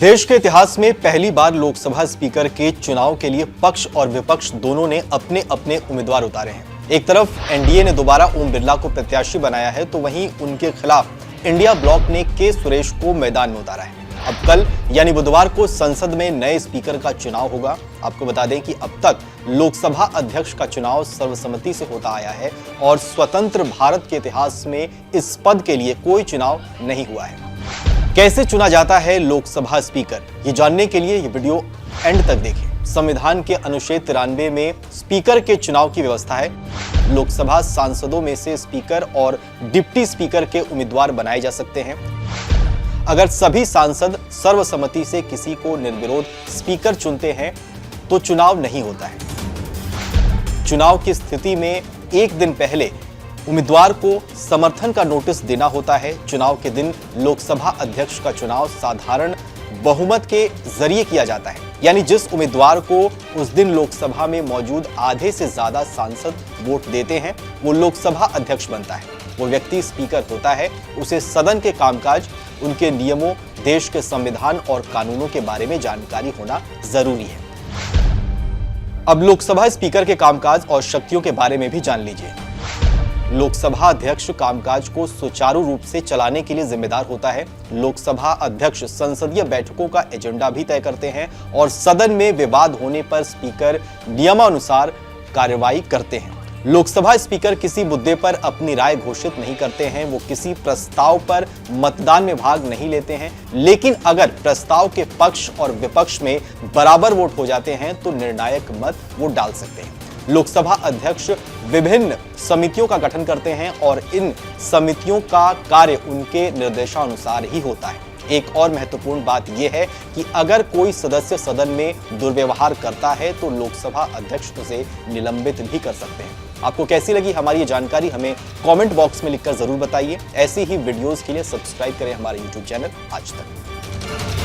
देश के इतिहास में पहली बार लोकसभा स्पीकर के चुनाव के लिए पक्ष और विपक्ष दोनों ने अपने अपने उम्मीदवार उतारे हैं। एक तरफ एनडीए ने दोबारा ओम बिरला को प्रत्याशी बनाया है, तो वहीं उनके खिलाफ इंडिया ब्लॉक ने के सुरेश को मैदान में उतारा है। अब कल यानी बुधवार को संसद में नए स्पीकर का चुनाव होगा। आपको बता दें कि अब तक लोकसभा अध्यक्ष का चुनाव सर्वसम्मति से होता आया है और स्वतंत्र भारत के इतिहास में इस पद के लिए कोई चुनाव नहीं हुआ है। कैसे चुना जाता है लोकसभा स्पीकर, ये जानने के लिए ये वीडियो एंड तक देखें। संविधान के अनुच्छेद 93 में स्पीकर के चुनाव की व्यवस्था है। लोकसभा सांसदों में से स्पीकर और डिप्टी स्पीकर के उम्मीदवार बनाए जा सकते हैं। अगर सभी सांसद सर्वसम्मति से किसी को निर्विरोध स्पीकर चुनते हैं तो चुनाव नहीं होता है। चुनाव की स्थिति में एक दिन पहले उम्मीदवार को समर्थन का नोटिस देना होता है। चुनाव के दिन लोकसभा अध्यक्ष का चुनाव साधारण बहुमत के जरिए किया जाता है, यानी जिस उम्मीदवार को उस दिन लोकसभा में मौजूद आधे से ज्यादा सांसद वोट देते हैं वो लोकसभा अध्यक्ष बनता है। वो व्यक्ति स्पीकर होता है। उसे सदन के कामकाज, उनके नियमों, देश के संविधान और कानूनों के बारे में जानकारी होना जरूरी है। अब लोकसभा स्पीकर के कामकाज और शक्तियों के बारे में भी जान लीजिए। लोकसभा अध्यक्ष कामकाज को सुचारू रूप से चलाने के लिए जिम्मेदार होता है। लोकसभा अध्यक्ष संसदीय बैठकों का एजेंडा भी तय करते हैं और सदन में विवाद होने पर स्पीकर नियमानुसार कार्रवाई करते हैं। लोकसभा स्पीकर किसी मुद्दे पर अपनी राय घोषित नहीं करते हैं। वो किसी प्रस्ताव पर मतदान में भाग नहीं लेते हैं, लेकिन अगर प्रस्ताव के पक्ष और विपक्ष में बराबर वोट हो जाते हैं तो निर्णायक मत वो डाल सकते हैं। लोकसभा अध्यक्ष विभिन्न समितियों का गठन करते हैं और इन समितियों का कार्य उनके निर्देशानुसार ही होता है। एक और महत्वपूर्ण बात यह है कि अगर कोई सदस्य सदन में दुर्व्यवहार करता है तो लोकसभा अध्यक्ष उसे निलंबित भी कर सकते हैं। आपको कैसी लगी हमारी ये जानकारी हमें कमेंट बॉक्स में लिखकर जरूर बताइए। ऐसी ही वीडियोस के लिए सब्सक्राइब करें हमारे YouTube चैनल आज तक।